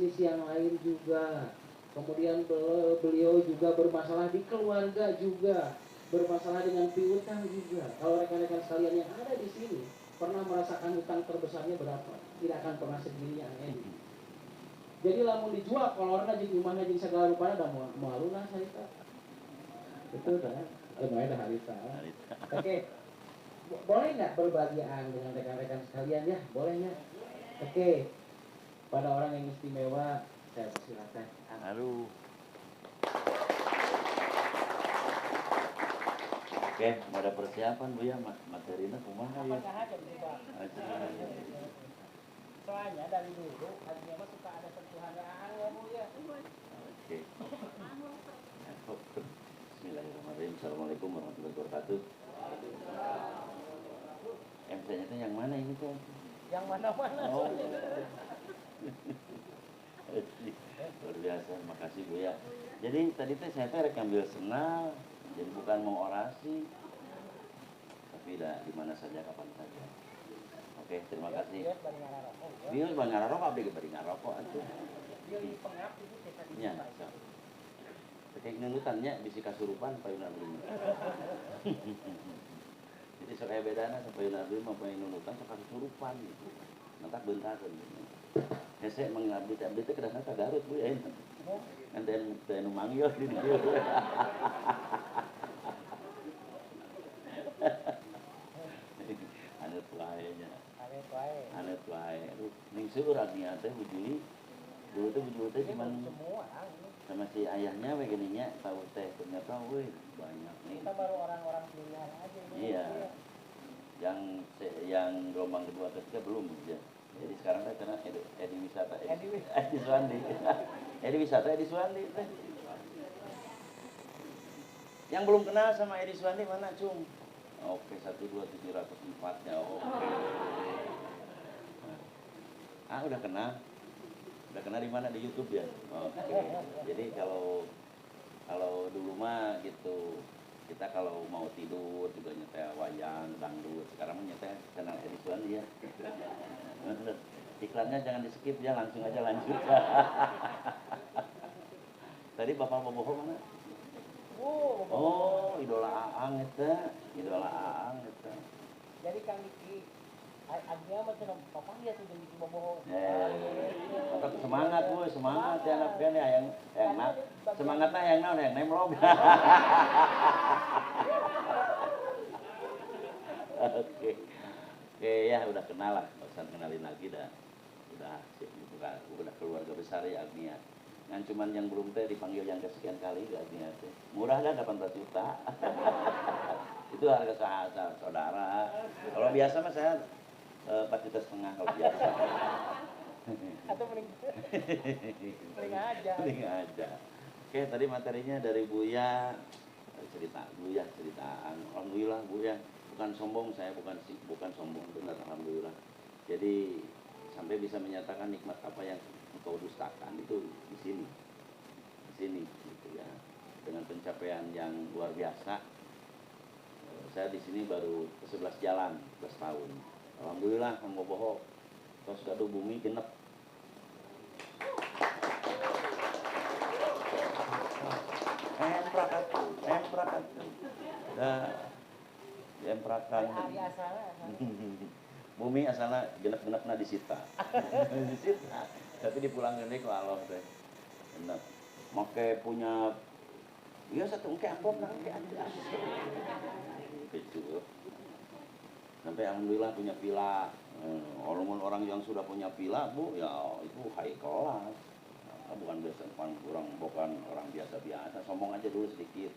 bisnis yang lain juga. Kemudian beliau juga bermasalah di keluarga juga, bermasalah dengan piutang juga. Kalau rekan-rekan sekalian yang ada di sini pernah merasakan hutang terbesarnya berapa? Tidak akan pernah segini yang ini. Jadi lamun dijual kolorna jeung imahna jeung segala rupana da moal lunas harita. Betul kan? Lumayan dah harita. Oke. Boleh nggak berbagi dengan rekan-rekan sekalian ya? Boleh ya? Oke. Pada orang yang istimewa saya persilakan. Aduh. Oke, ada persiapan Bu ya, materinya kumaha ya? Soalnya dari dulu Haji mah suka ada sentuhan Aang ya Bu ya. Oke. Bismillahirrahmanirrahim. Assalamualaikum warahmatullahi wabarakatuh. MC-nya itu yang mana ini tuh? Yang mana-mana. Oh. Luar biasa, makasih Bu ya. Jadi tadi teh saya rek ambil senal, jadi bukan mau orasi, tapi di mana saja kapan saja. Oke, terima kasih. Bieu bari ngararokok abdi bari ngarokok atuh. Bieu pengap itu kita nya. Kayak nunutannya bisi kasurupan payuna beli. Jadi sok aya bedana payuna beli mah payuna nunutan sok kasurupan gitu. Nantak beuntakeun. Hese mengabdi teh abdi teh kadang ka Garut Bu ya. Kan teh nu manggil di dieu. Anet wae nya. Anet wae. Aduh, ning seueur abdinya teh bujui. Dulu teh cuman sama si ayahnya begininya tahu teh ternyata wih banyak nih. Kita baru orang-orang pilihan aja. Iya. Yang gelombang kedua ketiga belum ya. Jadi sekarang teh karena Edi Wisata Edi Suwandi. Edi Wisata Edi Suwandi teh. Yang belum kenal sama Edi Suwandi mana Cung? Oke, 12704-nya. Oke. Udah kenal. Udah kenal di mana? Di YouTube ya? Oke. Jadi kalau dulu mah gitu, kita kalau mau tidur juga nyetel wayang, dangdut. Sekarang mah nyetel channel Edi Suwandi ya. Iklannya jangan di skip ya, langsung aja lanjut. Tadi Bapak Boboho mana? Oh, idola Aang itu. Jadi Kang Diki Agia macam Bapak dia tuh jadi Boboho. Semangat Bu, semangat ya anak ya yang semangatnya yang naon yang nemlog. Oke ya udah kenal lah, nggak usah kenalin lagi dah. Udah keluarga besar ya Agnia. Yang cuman yang belum teh dipanggil yang kesekian kali gak Agnia teh. Murah dah 18 juta. Itu harga saudara. Kalau biasa mah saya 4,5 juta kalau biasa. Atau mending aja. Oke, tadi materinya dari Buya ceritaan. Alhamdulillah Buya, bukan sombong saya, bukan sombong benar alhamdulillah. Jadi sampai bisa menyatakan nikmat apa yang engkau dustakan itu di sini gitu ya. Dengan pencapaian yang luar biasa. Saya di sini baru ke-11 jalan, 11 tahun. Alhamdulillah Kang Boboho tos gaduh bumi genep. Emprakan. Emprakan. Bumi asalna genep-genepna disita. Disita. Tapi dipulangkeun deui ku Allah teh. Genep. Make punya ieu satu engke amplopna engke aja. Kecil. Sampai alhamdulillah punya villa. Orang yang sudah punya villa Bu ya itu high kelas. Bukan orang biasa-biasa. Sombong aja dulu sedikit.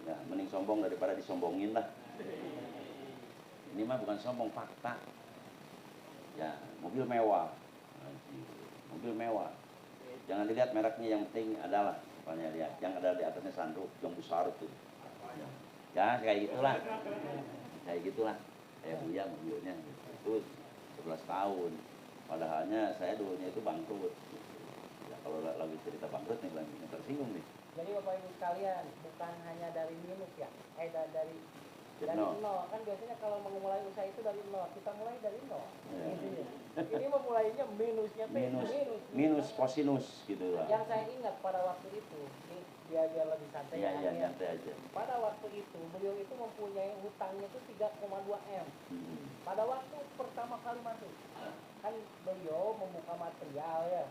Ya mending sombong daripada disombongin lah. Ini mah bukan sombong, fakta. Ya mobil mewah. Jangan dilihat mereknya, yang penting adalah apanya lihat. Yang ada di atasnya sunroof yang besar itu. Ya kayak gitulah. Kayak Buya mobilnya itu 11 tahun. Padahalnya saya dulunya itu bangkrut. Ya, kalau lagi cerita bangkrut nih tersinggung nih. Jadi Bapak Ibu sekalian, bukan hanya dari minus ya, dari dari nol. Kan biasanya kalau memulai usaha itu dari nol, kita mulai dari nol. Ini memulainya minusnya minus kosinus gitu lah. Yang saya ingat pada waktu itu, ini dia lebih santai. Iya, santai aja. Pada waktu itu beliau itu mempunyai hutangnya itu 3,2 M. Pada waktu pertama kali masuk, kan beliau membuka material ya.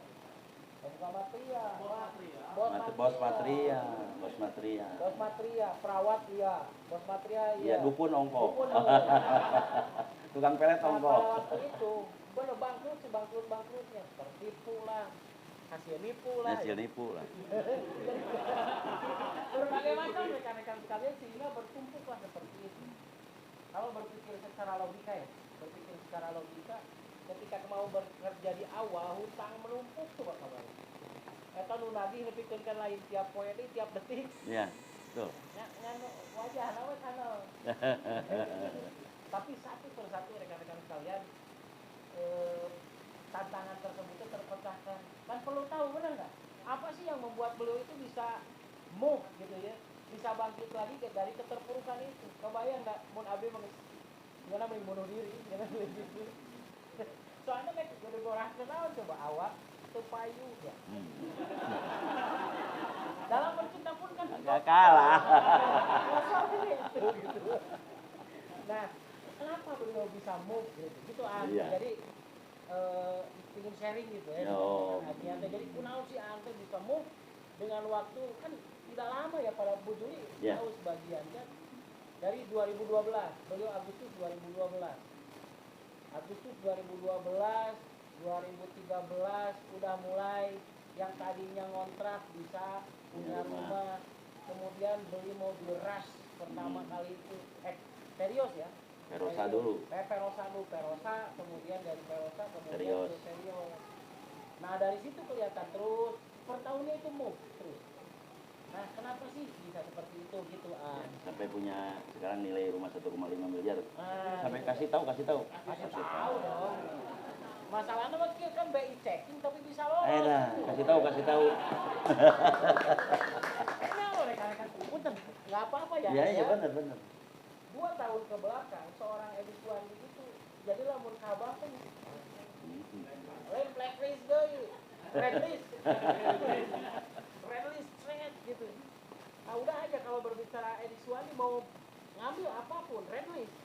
Bos Matria, perawat iya, bos Matria iya. Iya, dukun ongko. Tukang pelet ongko. Pada waktu itu, bener bangkrutnya, tertipu lah, hasil nipu lah. Berbagai macam rekan-rekan sekalian sehingga bertumpuklah seperti itu. Kalau berpikir secara logika, ketika mau bekerja di awal, hutang menumpuk tuh bakal balik. Eta nu nagih nepikeun lain tiap poe deui tiap detik. Iya, betul. Nganu wajah nawe kana. Tapi satu persatu rekan-rekan sekalian tantangan tersebut terpecahkan. Kan perlu tahu benar nggak? Apa sih yang membuat beliau itu bisa move gitu ya? Bisa bangkit lagi dari keterpurukan itu. Kebayang nggak mun abi gimana bunuh diri, jangan begitu. Soalnya nek jadi orang kenal coba awak payu ya. Dalam bercinta pun kan nggak kalah. Gitu. Nah, kenapa beliau bisa move gitu Iya. Jadi ingin sharing gitu ya. Jadi kunaon si Ante bisa move dengan waktu kan tidak lama ya para Bu Juli tahu sebagian kan. Dari 2012, beliau Agustus 2013 udah mulai yang tadinya ngontrak bisa punya rumah, kemudian beli mobil rush pertama kali itu Terios ya. Perosa dulu. Perosa, kemudian dari Perosa kemudian ke Terios. Nah dari situ kelihatan terus per tahunnya itu move terus. Nah, kenapa sih bisa seperti itu gitu? Sampai punya sekarang nilai rumah 1,5 miliar. Sampai kasih tahu. Kasih tahu dong. Masalahnya wakil kan BI checking tapi bisa lolos. Kasih tahu. Nah, rekan-rekan punten, nggak apa-apa ya. Iya, benar. 2 tahun ke belakang seorang Edi Suwandi itu jadilah murkabah kan. Blacklist deh. Red list gitu. Nah, udah aja kalau berbicara Edi Suwandi mau ngambil apapun red list.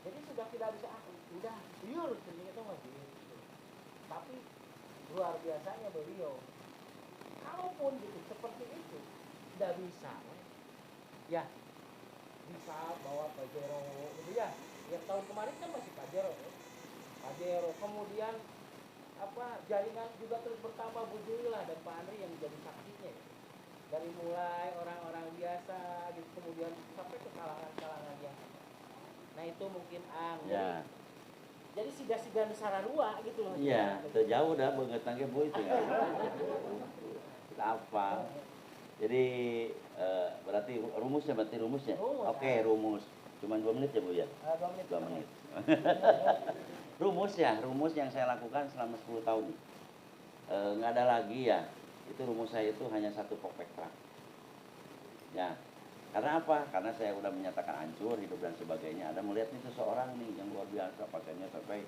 Jadi sudah tidak bisa udah pure itu masih. Tapi luar biasanya beliau. Kalaupun gitu seperti itu tidak bisa. Ya bisa bawa Pajero gitu ya. Ya tahun kemarin kan masih Pajero. Kemudian jaringan juga terus bertambah Bu Juli lah dan Pak Andri yang menjadi saksinya. Dari mulai orang-orang biasa gitu kemudian sampai ke kalangan yang nah itu mungkin ya. Jadi siga-siga Sararua gitu loh. Iya, terjauh dah banget nangke Bu itu ya. Apa? Jadi berarti rumusnya. Oke, rumus. Cuman 2 menit ya Bu ya? 2 menit. Rumus yang saya lakukan selama 10 tahun. Nggak ada lagi ya. Itu rumus saya itu hanya 1 pokpek truk. Ya, karena apa? Karena saya udah menyatakan hancur hidup dan sebagainya. Ada melihat nih seseorang nih yang luar biasa, pakainya sampai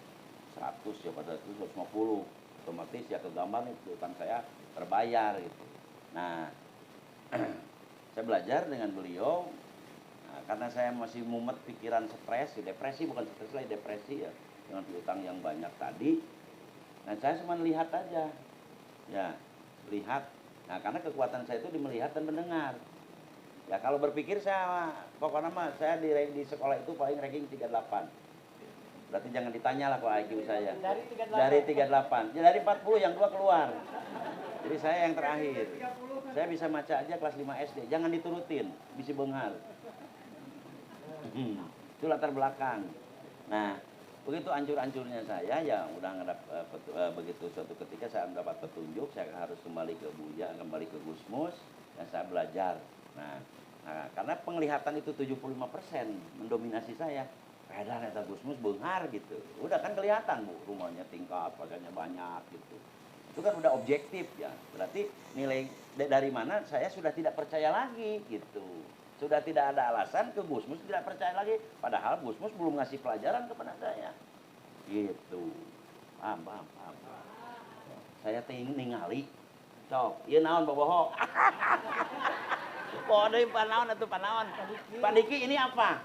100 ya pada itu 150. Otomatis ya kegambar nih utang saya terbayar gitu. Nah, saya belajar dengan beliau. Nah, karena saya masih mumet pikiran stres, depresi bukan stres lagi depresi ya dengan utang yang banyak tadi. Nah, saya cuma lihat aja. Ya, lihat. Nah, karena kekuatan saya itu di melihat dan mendengar. Ya, kalau berpikir saya pokoknya saya di sekolah itu paling ranking 38. Berarti jangan ditanya lah kalau IQ saya. Dari 38. Ya, dari 40 yang 2 keluar. Jadi saya yang terakhir. Saya bisa baca aja kelas 5 SD. Jangan diturutin, bisa benghar. Itu latar belakang. Nah, begitu hancur-hancurnya saya, ya udah begitu suatu ketika saya mendapat petunjuk, saya harus kembali ke Buya, kembali ke Gusmus, dan saya belajar. Nah, karena penglihatan itu 75% mendominasi saya. Pedan eta Gusmus benghar gitu. Udah kan kelihatan Bu, rumahnya tingkat, pagarnya banyak gitu. Itu kan udah objektif ya. Berarti nilai dari mana saya sudah tidak percaya lagi gitu. Sudah tidak ada alasan ke Gusmus tidak percaya lagi. Padahal Gusmus belum ngasih pelajaran kepada saya. Gitu. Paham. Saya ningali. Cok, iya naon boboho. Kode panaon atau panaon. Pak Diki ini apa?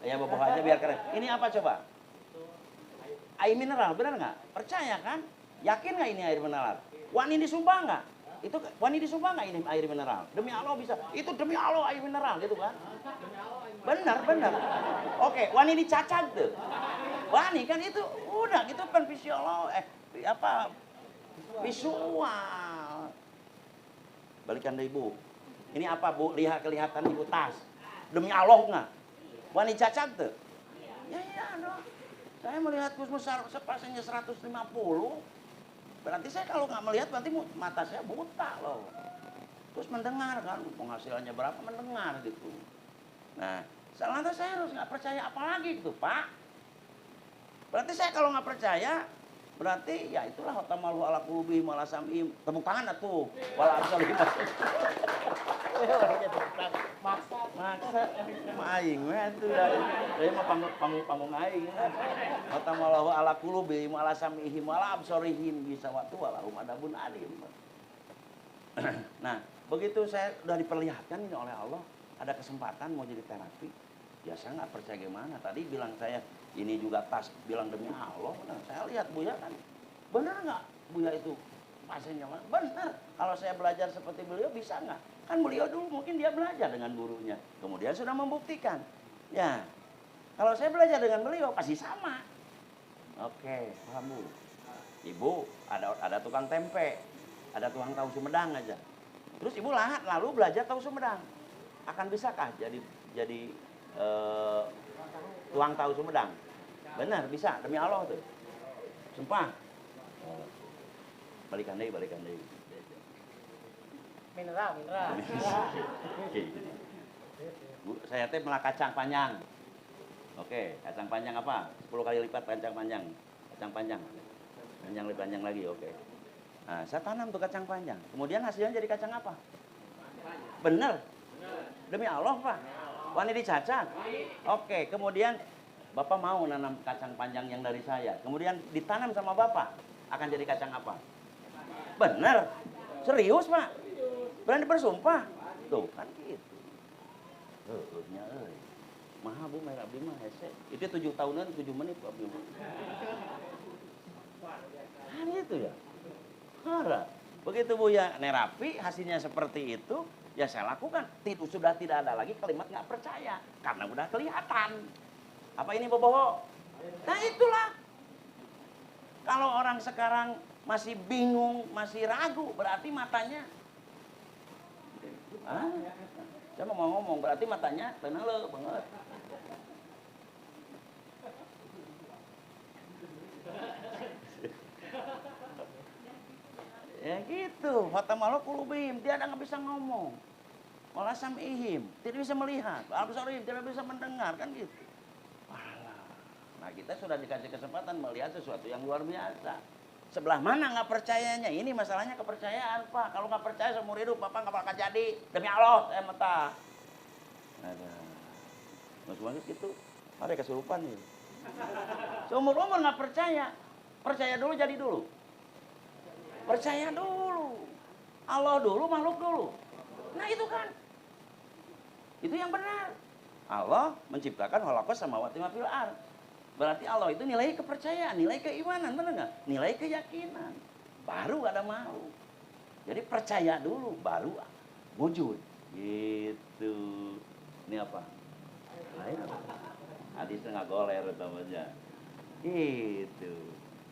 Ya boboho aja biar keren. Ini apa coba? Air mineral, benar nggak? Percaya kan? Yakin nggak ini air mineral? Wani di Subang nggak? Itu wani di Subang nggak ini air mineral? Demi Allah bisa. Itu demi Allah air mineral gitu kan? Benar. Oke, wani dicacag tuh. Wani kan itu udah itu kan visual. Balikan deh Ibu. Ini apa Bu? Kelihatan Ibu tas. Demi Allah nggak? Wani cacag tuh. Ya iya dong. Saya melihat Gusmus sepasangnya 150. Berarti saya kalau nggak melihat berarti mata saya buta loh. Terus mendengar kan penghasilannya berapa mendengar gitu. Nah, lantas saya harus nggak percaya apa lagi gitu Pak. Berarti saya kalau nggak percaya berarti ya itulah hotamalu ala qulubi malasamim. Tepuk tangan atuh. Wala absolihim. Maksa aing we atuh dari mah panggung aing. Hotamalu ala qulubi malasamihim wala absorihim bisa waktu walahum adabun alim. Nah, begitu saya sudah diperlihatkan ini oleh Allah, ada kesempatan mau jadi terapi. Ya saya nggak percaya gimana. Tadi bilang saya ini juga tas, bilang demi Allah. Nah, saya lihat Buya kan, benar nggak Buya itu pasiennya? Benar. Kalau saya belajar seperti beliau bisa nggak? Kan beliau dulu mungkin dia belajar dengan gurunya, kemudian sudah membuktikan. Ya, kalau saya belajar dengan beliau pasti sama. Oke, paham Bu. Ibu ada tukang tempe, ada tukang tahu Sumedang aja. Terus ibu lalu belajar tahu Sumedang. Akan bisakah jadi tuang tahu Sumedang? Benar bisa demi Allah tuh. Sumpah. Balikan deh. Mineral. Bu, saya teh malah kacang panjang. Oke, kacang panjang apa? 10 kali lipat kacang panjang. Lebih panjang lagi, oke. Nah, saya tanam tuh kacang panjang. Kemudian hasilnya jadi kacang apa? Bener. Demi Allah, Pak. Wani dicacah. Oke, kemudian Bapak mau nanam kacang panjang yang dari saya. Kemudian ditanam sama Bapak. Akan jadi kacang apa? Bener. Serius, Pak. Berani bersumpah. Tuh, kan gitu. Maha Bu, merah abdi mah hese. Itu 7 tahunan 7 menit Bu abdi mah. Kan itu ya. Hara. Begitu Bu ya nerapi hasilnya seperti itu, ya saya lakukan. Sudah tidak ada lagi kalimat nggak percaya karena udah kelihatan. Apa ini boboho? Nah itulah. Kalau orang sekarang masih bingung, masih ragu, berarti matanya. Saya mau ngomong, berarti matanya tenang banget. Ya gitu, Fatamalu kulubim, dia nggak bisa ngomong. Walasam ihim, tidak bisa melihat. Al-Basarim, tidak bisa mendengar, kan gitu. Nah kita sudah dikasih kesempatan melihat sesuatu yang luar biasa. Sebelah mana nggak percayanya? Ini masalahnya kepercayaan Pak. Kalau nggak percaya seumur hidup Bapak nggak bakal jadi. Demi Allah, saya mentah. Ada, nggak cuma gitu. Ada kesurupan nih. Seumur nggak percaya. Percaya dulu jadi dulu. Percaya dulu. Allah dulu, makhluk dulu. Nah itu kan. Itu yang benar. Allah menciptakan khalaqas samawati wa fil ardh. Berarti Allah itu nilai kepercayaan, nilai keimanan, benar nggak? Nilai keyakinan. Baru ada mau. Jadi percaya dulu, baru wujud. Gitu. Ini apa? Air. Hadisnya nggak goler utamanya. Gitu.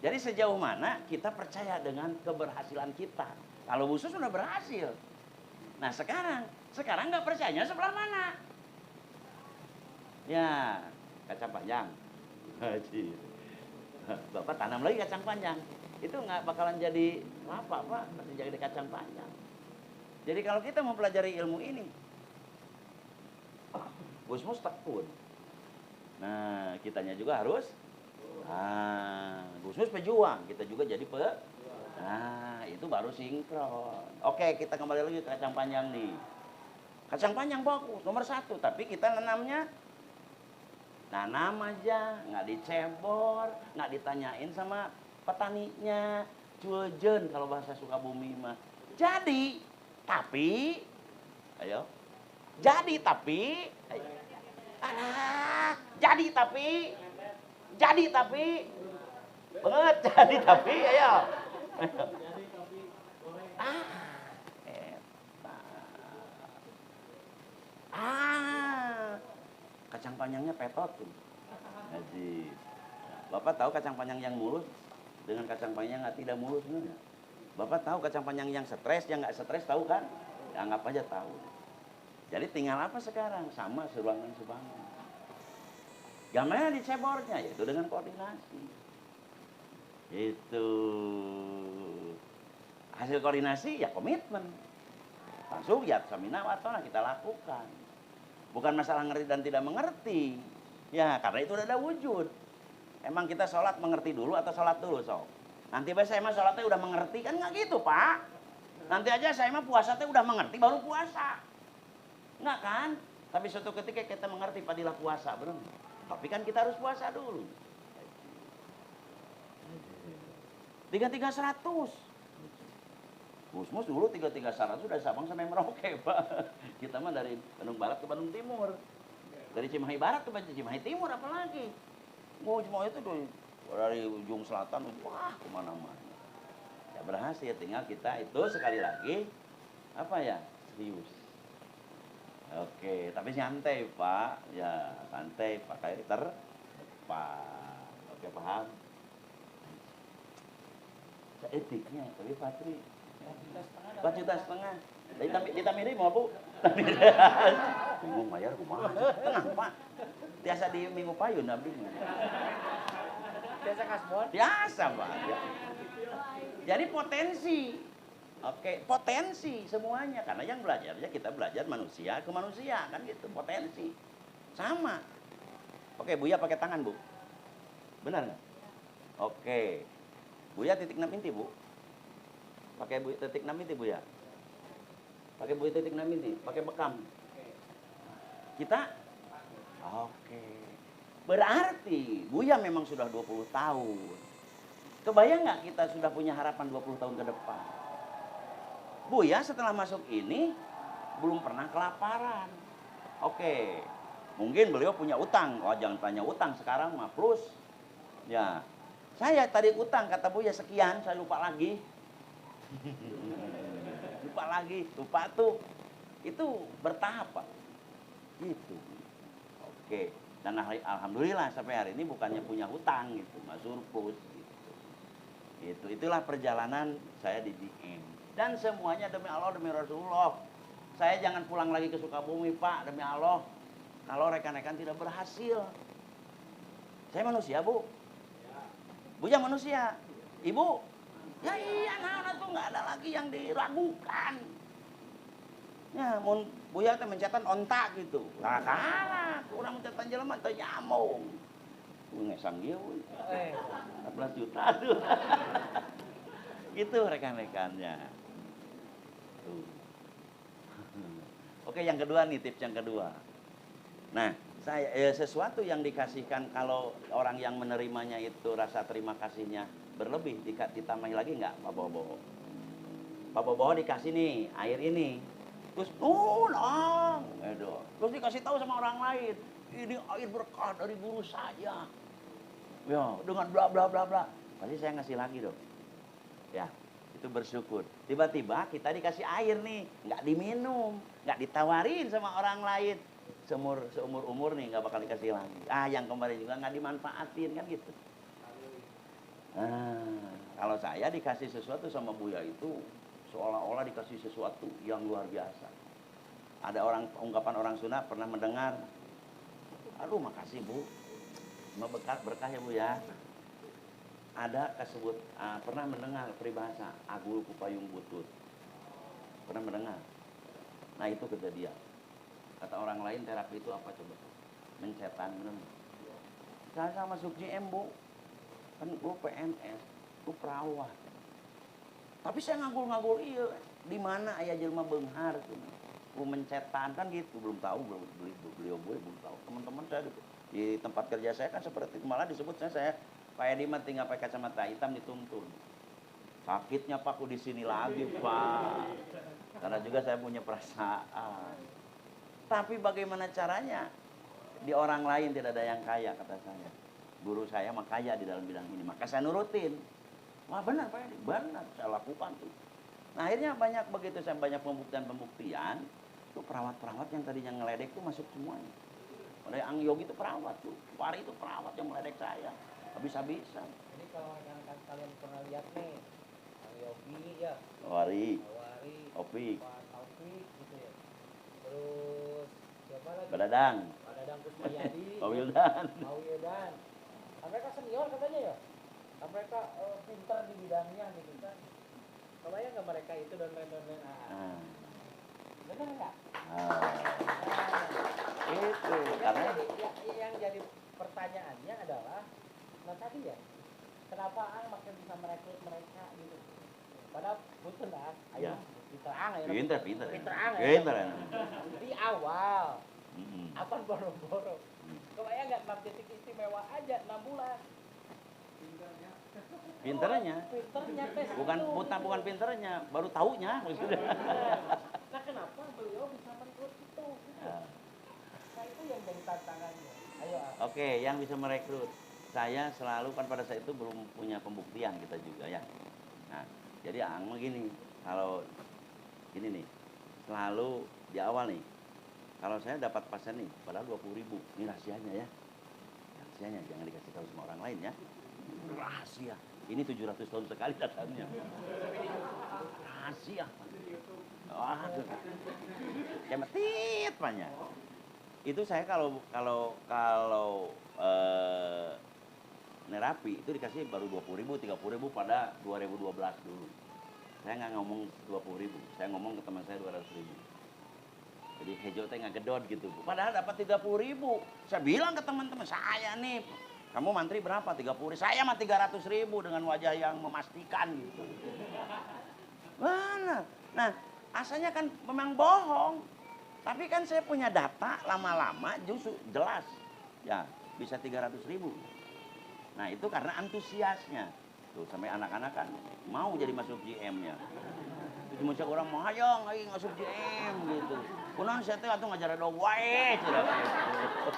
Jadi sejauh mana kita percaya dengan keberhasilan kita? Kalau Busu sudah berhasil. Nah sekarang nggak percayanya sebelah mana? Ya, kacang panjang. Haji. Bapak tanam lagi kacang panjang. Itu nggak bakalan jadi apa Pak? Jadi kacang panjang. Jadi kalau kita mau pelajari ilmu ini, Gusmus tekun. Nah, kitanya juga harus. Gusmus pejuang, kita juga jadi Nah, itu baru sinkron. Oke, kita kembali lagi ke kacang panjang nih. Kacang panjang bagus, nomor 1. Tapi kita nanamnya nanam aja, nggak dicebor, nggak ditanyain sama petaninya. Cuejen kalau bahasa Sukabumi mah. Jadi, tapi, ayo, jadi tapi, alah, jadi tapi, banget jadi tapi, ayo. Kacang panjangnya petot tuh. Haji. Bapak tahu kacang panjang yang mulus dengan kacang panjang yang tidak mulus sebenarnya? Bapak tahu kacang panjang yang stres, yang nggak stres tahu kan? Ya, anggap aja tahu. Jadi tinggal apa sekarang? Sama seruangan sebangun. Gimana dicebornya? Yaitu dengan koordinasi. Itu hasil koordinasi ya komitmen. Langsung ya samina watona kita lakukan. Bukan masalah ngerti dan tidak mengerti. Ya karena itu udah ada wujud. Emang kita sholat mengerti dulu atau sholat dulu sok? Nanti saya mah sholatnya udah mengerti kan nggak gitu pak? Nanti aja saya mah puasanya udah mengerti baru puasa. Nggak kan? Tapi suatu ketika kita mengerti padilah puasa belum? Tapi kan kita harus puasa dulu. 3300. Musmus dulu 3300 sudah Sabang sampai Merauke pak. Kita mah dari Bandung Barat ke Bandung Timur. Dari Cimahi Barat ke Cimahi Timur apalagi. Mau cuma itu tuh dari ujung selatan, wah kemana-mana. Ya berhasil, tinggal kita itu sekali lagi apa ya serius. Oke, tapi santai pak, ya santai pakai terdepan. Oke paham? Etiknya, tapi Patri 4,5 juta. Ditamiri mau bu? Bingung bayar kumaha? Kenapa? Biasa di Minggu Payun abdi. Biasa kasbon? Biasa pak. Ya. Jadi potensi. Oke, potensi semuanya karena yang belajarnya kita belajar manusia ke manusia kan gitu, potensi. Sama. Oke, Buya pakai tangan, Bu. Benar nggak? Oke. Buya titik 6 inti, Bu. Pakai titik 6 inti, Buya. Pakai Buya titik 6 inti, pakai bekam. Kita oke. Berarti Buya memang sudah 20 tahun. Kebayang nggak kita sudah punya harapan 20 tahun ke depan? Buya setelah masuk ini belum pernah kelaparan. Oke. Mungkin beliau punya utang. Oh, jangan tanya utang sekarang mah plus. Ya. Saya tadi utang kata Buya sekian, saya lupa lagi. Lupa tuh. Itu bertahap, Pak. Gitu. Oke. Dan alhamdulillah sampai hari ini bukannya punya hutang gitu, mas surplus gitu. Itulah perjalanan saya di DM. Dan semuanya demi Allah, demi Rasulullah. Saya jangan pulang lagi ke Sukabumi, Pak, demi Allah. Kalau rekan-rekan tidak berhasil. Saya manusia, Bu. Buya manusia. Ibu, ya iya, nah tuh nggak ada lagi yang diragukan. Ya, mun Buya teh mencetan ontak gitu. Nah, kalah, kurang mencetan jelema teh nyamung. Ngesang dia, 14 juta tuh. Gitu rekan-rekannya. Tuh. Oke, yang kedua nih, tips yang kedua. Nah, sesuatu yang dikasihkan kalau orang yang menerimanya itu rasa terima kasihnya berlebih, ditambahi lagi nggak Pak Bobo? Pak Bobo dikasih nih air ini. Terus terus dikasih tahu sama orang lain, ini air berkah dari guru saya. Ya, dengan bla bla bla bla. Pasti saya ngasih lagi dong. Ya, itu bersyukur. Tiba-tiba kita dikasih air nih, nggak diminum, nggak ditawarin sama orang lain. Seumur umur nih nggak bakal dikasih lagi. Yang kemarin juga nggak dimanfaatin kan gitu. Kalau saya dikasih sesuatu sama Buya itu seolah-olah dikasih sesuatu yang luar biasa. Ada ungkapan orang Sunda pernah mendengar, aduh makasih Bu, berkah ya Bu ya. Ada kesebut, pernah mendengar peribahasa agul kupayung butut. Pernah mendengar? Nah itu kejadian. Kata orang lain terapi itu apa coba? Mencetan bener. Saya sama SUGM Bu, kan gue PNS, gue perawat. Tapi saya ngagul-ngagul iya, di mana ayah jelma beunghar tuh. mencetan kan gitu, belum tahu, beliau belum tahu. Teman-teman saya di tempat kerja saya kan seperti itu, malah disebut saya Pak Edi mah tinggal pakai kacamata hitam dituntun. Sakitnya Pak, aku di sini lagi Pak. Karena juga saya punya perasaan. Tapi bagaimana caranya? Di orang lain tidak ada yang kaya, kata saya. Guru saya mah kaya di dalam bidang ini, maka saya nurutin. Wah benar Pak Edi, benar saya lakukan tuh. Nah akhirnya banyak begitu, saya banyak pembuktian, itu perawat-perawat yang tadinya ngeledek tuh masuk semuanya. Oleh Ang Yogi itu perawat tuh, Wari itu perawat yang meledek saya, habis-habisan. Jadi kalau rekan-rekan kalian pernah lihat nih, Ang Yogi ya, Wari, Wari, Opik, Pak Taufik gitu ya. Terus siapa lagi? Badadang, Pak Dadang Kusmayadi, Pak Wildan. Pak Wildan. Mereka senior katanya ya. Mereka pintar di bidangnya gitu kan. Kebayang nggak mereka itu dan lain-lain? Benar nggak? Itu Yang karena yang jadi pertanyaannya adalah, nah tadi ya, kenapa Ang makin bisa merekrut mereka gitu? Padahal betul lah, ayo Ya. pinter Ang ya. pinter. Pinter Ang ya. Pinter. Di awal, Mm-mm. apa boro-boro? Kebayang nggak 6 titik istimewa aja 6 bulan? Pinternya, Pinternya tes bukan itu. bukan pinternya, baru taunya. Nah kenapa beliau bisa merekrut itu? Gitu. Nah itu yang jadi tantangannya. Ayo Ang. Oke, yang bisa merekrut. Saya selalu kan pada saat itu belum punya pembuktian kita juga ya. Nah, jadi Ang begini, kalau gini nih, selalu di awal nih, kalau saya dapat pasien nih, padahal 20.000, ini rahasianya ya. Rahasianya jangan dikasih tahu sama orang lain ya. Rahasia. Ini 700 tahun sekali datangnya. Rahasia. Waduh. Kemetit banyak. Itu saya kalau nerapi itu dikasih baru 20.000, 30.000 pada 2012 dulu. Saya nggak ngomong 20.000, saya ngomong ke teman saya 200.000. Jadi hejo teh nggak gedot gitu. Padahal dapat 30.000. Saya bilang ke teman-teman saya nih, kamu mantri berapa? 30.000. Saya mah 300.000 dengan wajah yang memastikan gitu. Mana? Nah, asalnya kan memang bohong. Tapi kan saya punya data lama-lama justru jelas. Ya, bisa 300.000. Nah, itu karena antusiasnya. Tuh, sampai anak-anak kan mau jadi masuk GM-nya. Cuma saya orang mau hayang lagi masuk GM gitu. Kunaon saya teh atuh ngajar dog wae cenah gitu.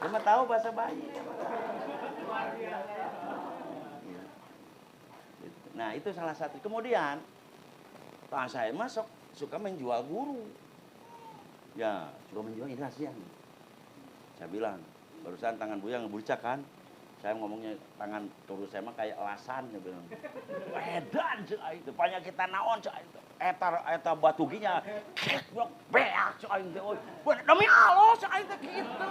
Cuma tahu bahasa bayi. Nah, itu salah satu. Kemudian saya masuk suka menjual guru. Ya, suka menjual ini rahasia. Saya bilang, barusan tangan Buya ngebucak kan. Saya ngomongnya tangan turun saya mah kayak elasan dia bilang. Edan cek itu, banyak kita naon cek itu. Eta batu ginya blok beak cek itu. Demi Allah cek itu gitu.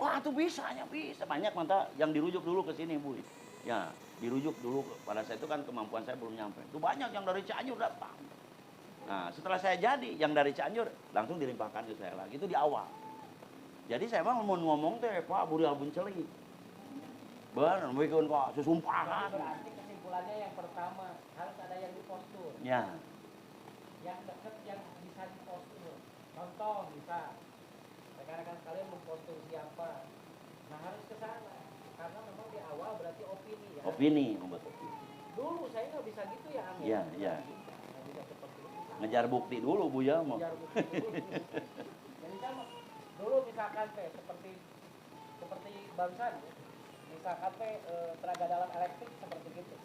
Wah, itu bisanya bisa. Banyak mantap yang dirujuk dulu ke sini, Bu. Ya, dirujuk dulu pada saya itu kan kemampuan saya belum nyampe. Itu banyak yang dari Cianjur datang. Nah, setelah saya jadi yang dari Cianjur langsung dilimpahkan ke saya lagi. Itu di awal. Jadi saya mah mau ngomong teh Pak Buri Albunceli. Benar, bikin kok sesumpah kan. Berarti kesimpulannya yang pertama harus ada yang dipostur. Ya, Yang dekat yang bisa dipostur. Contoh bisa rekan-rekan sekalian mempostur siapa. Nah harus ke sana. Karena memang di awal berarti opini ya. opini membuat opini. Dulu saya nggak bisa gitu ya Am. Iya, iya. Nggak bisa seperti itu. Ngejar bukti dulu Bu ya mau. Ngejar bukti dulu. Jadi kan dulu misalkan teh seperti barusan ya. Misalkan teh tenaga dalam elektrik seperti gitu.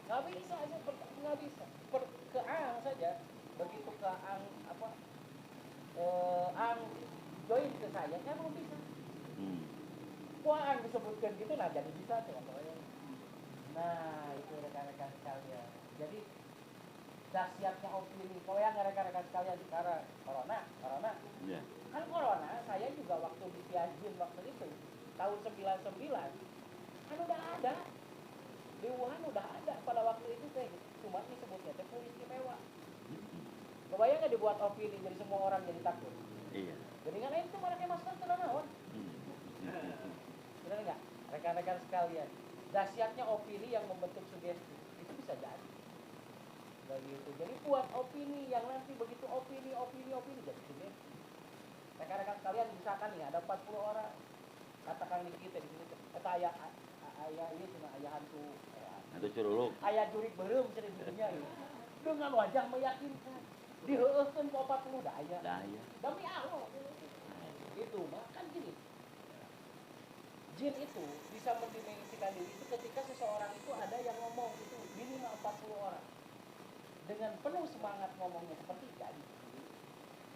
Nggak bisa aja, nggak bisa. Ke Ang saja. Begitu ke Ang apa? Ang join ke saya belum bisa. Wah, Ang disebutkan gitu nah jadi bisa tuh. Nah, itu rekan-rekan sekalian. Jadi dahsyatnya opini. Kalau yang rekan-rekan sekalian sekarang corona. Ya. Kan corona saya juga waktu di Tianjin waktu itu tahun 99 kan udah ada. Di Wuhan udah ada pada waktu itu teh. Cuma disebutnya teh flu istimewa. Kebayang nggak dibuat opini jadi semua orang jadi takut. Iya. Jadi kan itu pakai masker sudah naon. Benar nggak? Rekan-rekan sekalian, dahsyatnya opini yang membentuk sugesti itu bisa jadi. begitu. Jadi buat opini yang nanti begitu opini jadi sini. Rekan-rekan sekalian misalkan nih ada 40 orang, katakan di kita di sini, kata ayah ini cuma ayah hantu, Itu curuluk. ayah jurik berem cina dunia ini. Dengan wajah meyakinkan, diheueuhkeun ku 40 daya. Daya. Demi Allah. Itu mah kan gini. Jin itu bisa mendimensikan diri itu ketika seseorang itu ada yang ngomong itu minimal 40 orang. Dengan penuh semangat ngomongnya seperti tadi.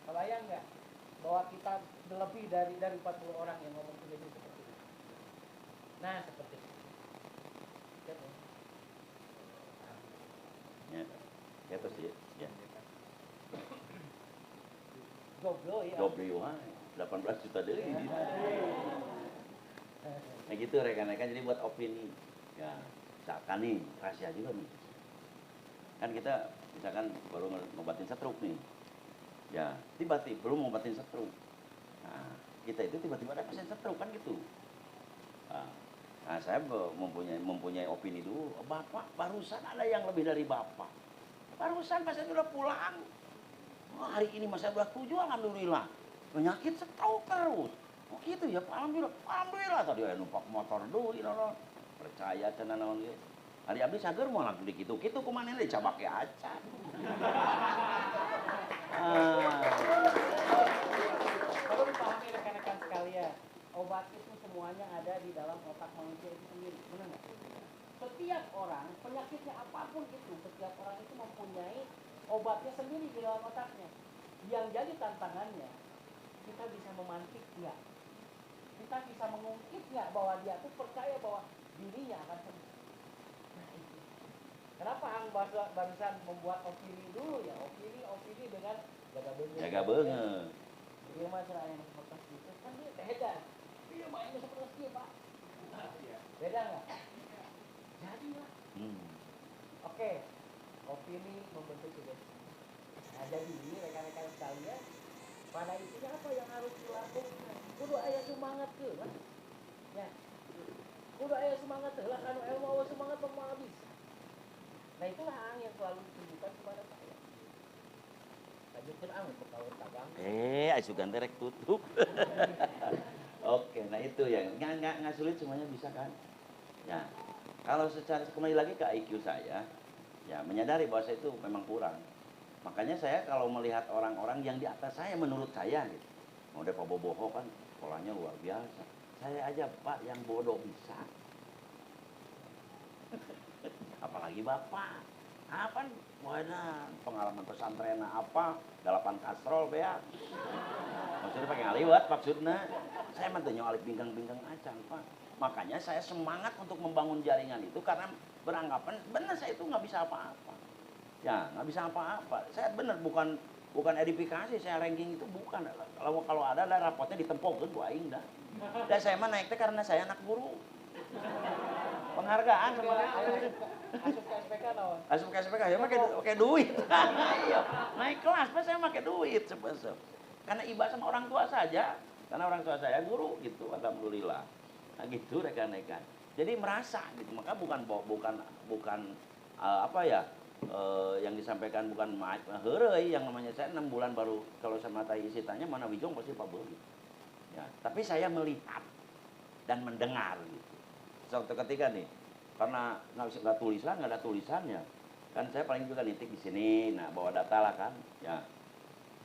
Kebayang nggak bahwa kita lebih dari 40 orang yang ngomong menjadi seperti itu. Nah, seperti itu. Ya terus ya. Goblok ya. Goblok wae. 18 juta deui. Nah gitu rekan-rekan, jadi buat opini. Ya, misalkan nih rahasia juga nih. Kan kita misalkan baru ngobatin stroke nih. Ya, tiba-tiba belum ngobatin stroke. Nah, kita itu tiba-tiba ada pasien stroke kan gitu. Nah, saya mempunyai opini dulu. Bapak barusan ada yang lebih dari Bapak. Barusan pasien sudah pulang. Oh, hari ini masa sudah 7, alhamdulillah. Penyakit stroke terus. Oh gitu ya, alhamdulillah. Alhamdulillah tadi aya numpak motor deui naon. Percaya cenah naon ge. Hari abdi sager moal langsung dikitu-kitu kumaneh deui cabake acan. Perlu dipahami rekan-rekan sekalian, obat itu semuanya ada di dalam otak manusia itu sendiri, benar nggak? Setiap orang, penyakitnya apapun itu, setiap orang itu mempunyai obatnya sendiri di dalam otaknya. Yang jadi tantangannya, kita bisa memantik nggak? Kita bisa mengungkit nggak bahwa dia tuh percaya bahwa dirinya akan sembuh? Nah itu. Kenapa Ang barusan membuat opini dulu ya? Opini dengan jaga bener. Jaga bener. Dia mah cara yang seperti itu kan dia beda. Dia mah yang seperti itu Pak. Beda nggak? Jadi lah. Oke. Opini membentuk sugesti. Nah jadi ini rekan-rekan sekalian, pada intinya apa yang harus dilakukan? Kudu aya semangat ke lah. Ya. Kudu aya semangat lah, kanu ilmu awas semangat mau bisa. Nah itulah yang selalu ditunjukkan kepada saya. Lanjutkan Ang, berkawan tagang. Asugan terek tutup. Oke, nah itu ya, nggak sulit semuanya bisa kan? Ya, kalau secara kembali lagi ke IQ saya, ya menyadari bahwa saya itu memang kurang. Makanya saya kalau melihat orang-orang yang di atas saya, menurut saya gitu, mau Pak Boboho kan sekolahnya luar biasa. Saya aja Pak yang bodoh bisa. Apalagi Bapak. Apa pengalaman pesantren apa? 8 kastrol ya. Maksudnya pakai ngaliwat maksudnya. Saya mah teu alif binggang-binggang acan, Pak. Makanya saya semangat untuk membangun jaringan itu karena beranggapan benar saya itu nggak bisa apa-apa. Ya, nggak bisa apa-apa. Saya benar bukan edifikasi, saya ranking itu bukan. Kalau ada rapotnya ditempok kan Bu aing dah. Dan saya mah naik teh karena saya anak guru. Penghargaan sama Asup ke SPK naon? asup ke SPK ya pakai duit. Iya, naik kelas pas saya pakai duit sebesar. Karena iba sama orang tua saja. Karena orang tua saya guru gitu, alhamdulillah. Nah gitu rekan-rekan. Jadi merasa gitu, maka bukan apa ya? Yang disampaikan bukan heureuy yang namanya saya 6 bulan baru kalau sama tai isi tanya mana wijong pasti Pak Beuli. Ya, tapi saya melihat dan mendengar gitu. Suatu ketika nih, karena nggak ada tulisannya, kan saya paling juga nitik di sini, nah bawa data lah kan, ya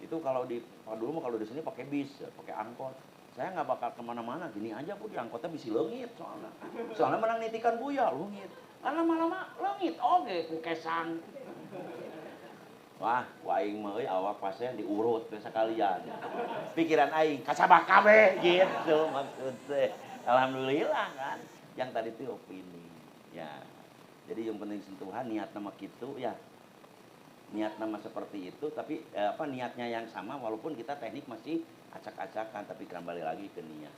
itu kalau dulu di sini pakai bis, pakai angkot, saya nggak bakal kemana-mana, gini aja Bu di angkotnya bisi leungit soalnya menang nitikan buya leungit, karena lama-lama leungit, oke kukesan, wah aing mah awak pasien diurut sekalian, pikiran aing kasabak kabeh gitu maksudnya, alhamdulillah kan. Yang tadi itu opini, ya. Jadi yang penting sentuhan niat nama gitu, ya. Niat nama seperti itu, tapi niatnya yang sama, walaupun kita teknik masih acak-acakan, tapi kembali lagi ke niat.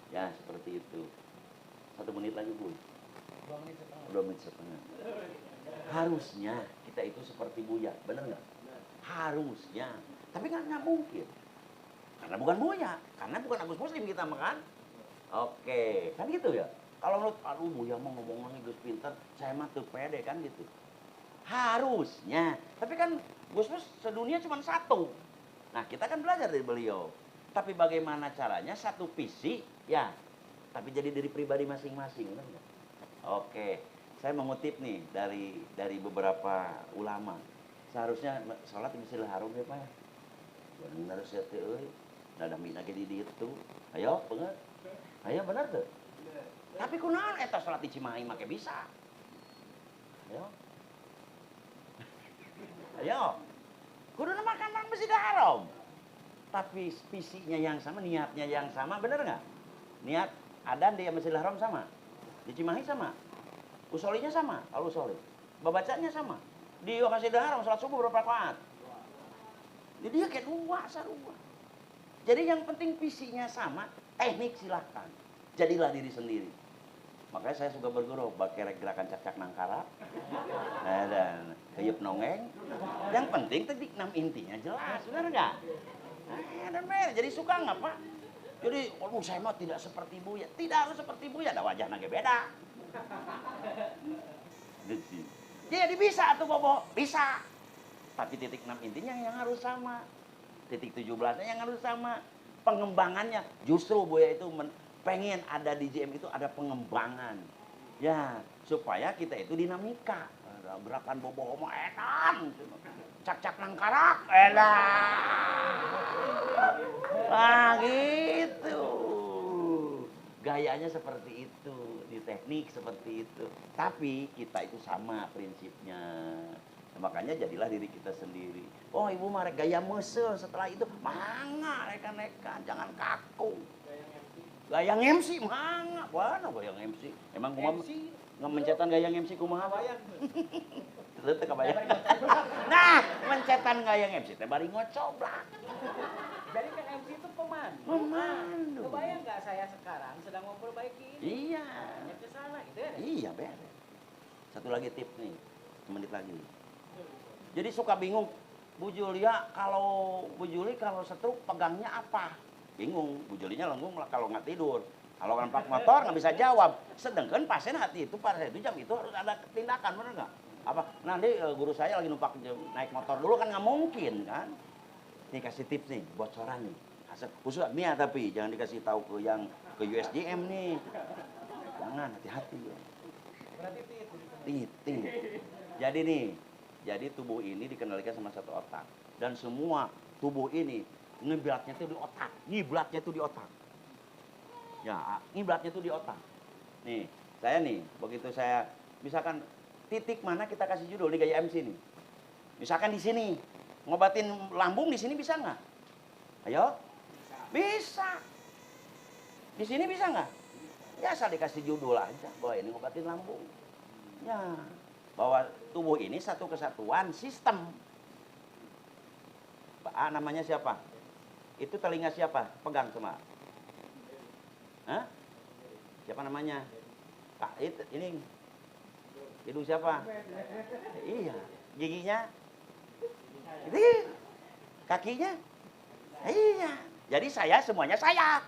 Ya seperti itu. 1 menit lagi Bu. 2 menit setengah. 2 menit setengah. Harusnya kita itu seperti Buya, benar nggak? Harusnya, tapi kan nggak mungkin. Karena bukan Buya, karena bukan Agus Muslim kita makan. Oke, kan gitu ya. Kalau menurut, aduh Buya mau ngomongnya Gus pinter, saya mah tuh pede kan gitu. Harusnya. Tapi kan Gus Mus sedunia cuma satu. Nah, kita kan belajar dari beliau. Tapi bagaimana caranya satu visi, ya, tapi jadi diri pribadi masing-masing. Oke, saya mengutip nih dari beberapa ulama. Seharusnya sholat di Masjidil Haram ya Pak ya. Benar saya tuh, ada mina di itu. Ayo, bener. Ayo benar tuh. Tapi kunaon eta sholat di Cimahi make bisa. Ayo. Ayo. Kudu makan Masjidil Haram. Tapi visinya yang sama, niatnya yang sama, bener nggak? Niat adan di Masjidil Haram sama, di Cimahi sama, usolinya sama, kalau usoli, babacanya sama. Di Masjidil Haram sholat subuh berapa rakaat? Jadi dia kayak dua, sarua. Jadi yang penting visinya sama, teknik silahkan. Jadilah diri sendiri. Makanya saya suka berguru, pakai gerakan cak-cak nangkara, dan keyup nongeng. Yang penting teknik 6 intinya jelas, benar nggak? Dan jadi suka nggak Pak? Jadi, saya mau tidak seperti Buya. Tidak harus seperti Buya, ada wajah nage beda. Jadi bisa tuh Bobo, bisa. Tapi titik 6 intinya yang harus sama. Titik 17-nya yang harus sama. Pengembangannya, justru Buya itu pengen ada di JM itu ada pengembangan. Ya, supaya kita itu dinamika. Ada gerakan Bobo homo edan. Cak-cak nangkarak, edan. Wah gitu. Gayanya seperti itu, di teknik seperti itu. Tapi kita itu sama prinsipnya. Nah, makanya jadilah diri kita sendiri. Oh ibu mah gaya mesel, setelah itu mangga rekan-rekan, jangan kaku. Gaya MC mangga, mana gaya MC? Emang kumaha ngemencetan gaya MC kumaha? Itu teh kabayang. Nah, mencetan gaya MC teh bari ngocoblak. Jadi kan MC itu pemandu. Pemandu. Kebayang nggak saya sekarang sedang memperbaiki ini? Iya. Hanya ke sana gitu ya. Iya, beres. Satu lagi tip nih, semenit lagi. Jadi suka bingung, Bu Julia kalau stroke pegangnya apa? Bingung, Bu Julinya lenggung kalau nggak tidur. Kalau nampak motor nggak bisa jawab. Sedangkan pasien hati itu pada itu jam itu harus ada tindakan, bener nggak? Apa? Nanti guru saya lagi numpak naik motor dulu kan nggak mungkin kan? Nih kasih tips nih, bocoran nih. Khusus nih tapi jangan dikasih tahu ke USGM nih. Jangan, hati-hati ya. Berarti Titik. Jadi nih, jadi tubuh ini dikendalikan sama satu otak. Dan semua tubuh ini ngiblatnya tuh di otak. Ngiblatnya tuh di otak. Ya, ngiblatnya tuh di otak. Nih, saya nih, begitu saya misalkan titik mana kita kasih judul di gaya MC nih. Misalkan di sini, ngobatin lambung di sini bisa nggak? Ayo, bisa. Di sini bisa nggak? Ya asal dikasih judul aja bahwa ini ngobatin lambung. Ya, bahwa tubuh ini satu kesatuan sistem. Namanya siapa? Itu telinga siapa? Pegang semua. Hah? Siapa namanya? Kak, ini hidung siapa? Iya. Giginya? Ini. Kakinya? Iya. Jadi saya semuanya saya.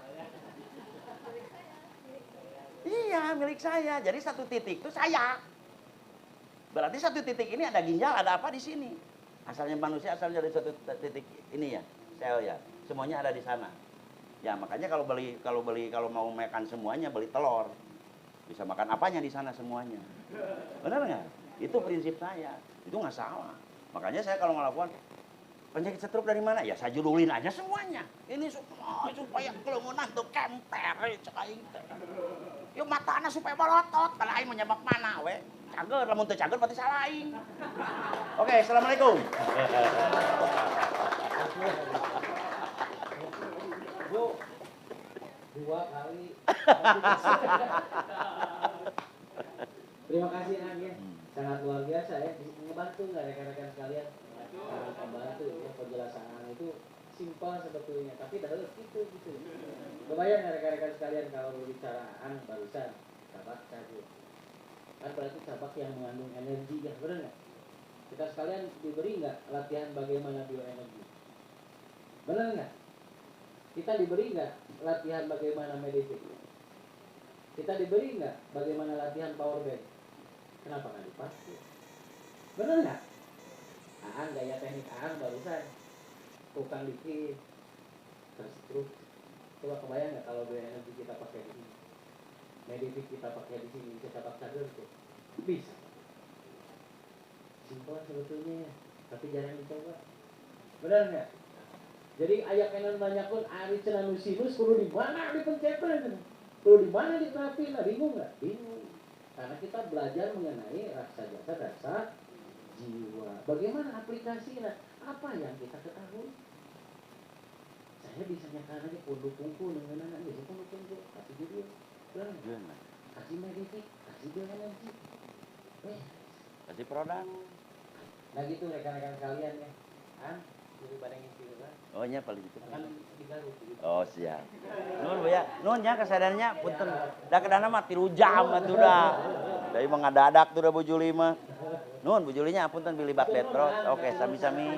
Iya, milik saya. Jadi satu titik itu saya. Berarti satu titik ini ada ginjal, ada apa di sini. Asalnya manusia asalnya dari satu titik ini ya, sel ya. Semuanya ada di sana. Ya makanya kalau mau makan semuanya beli telur. Bisa makan apanya di sana semuanya. Benar nggak? Itu prinsip saya. Itu nggak salah. Makanya saya kalau melakukan penyakit stroke dari mana? Ya saya judulin aja semuanya. Ini supaya kelumunan tuh kemper, cekaing teh. Yuk matana supaya melotot, kalau aing menyebab mana we? Cager, lamun teu cager berarti salah aing. Oke, assalamualaikum. Bu, 2 kali. Terima kasih Ang ya, sangat luar biasa ya, ngebantu nggak rekan-rekan sekalian? Sangat membantu ya, penjelasan itu simpel sebetulnya, tapi dalam gitu. Kebayang nggak rekan-rekan sekalian kalau berbicara Ang barusan cabak cabut, kan berarti cabak yang mengandung energi ya, benar nggak? Kita sekalian diberi nggak latihan bagaimana bioenergi? Benar nggak? Kita diberi nggak latihan bagaimana meditasi? Kita diberi nggak bagaimana latihan power bank? Kenapa nggak dipakai? Bener nggak? Aan gaya teknik Aan barusan tukang dikit terus coba kebayang nggak kalau dua energi kita pakai di sini, Medivit kita pakai di sini, bisa dapat kader tuh bisa. Simpel sebetulnya, tapi jarang dicoba. Benar nggak? Jadi ayat kanan banyak pun ari cenah sinus perlu di mana dipencetan, perlu di mana diterapin, nah, bingung nggak? Bingung. Karena kita belajar mengenai rasa jasa dasar jiwa. Bagaimana aplikasinya? Apa yang kita ketahui? Saya bisa nyatakan aja pundu-pungku dengan anak biasa pundu-pungku kasih judul, kasih medivit, kasih energi, Kasih produk. nah gitu rekan-rekan sekalian ya, jadi barang yang lah. Oh nya paling itu. Kan di Garut gitu. Oh siap. Nun Bu ya, nun nya kesadarannya punten. Da kedana mah 3 jam atuh dah. Dari mangadadak tuh da Bu Juli mah. Nun Bu Julinya punten bilih bak detrot. Oke, sami-sami.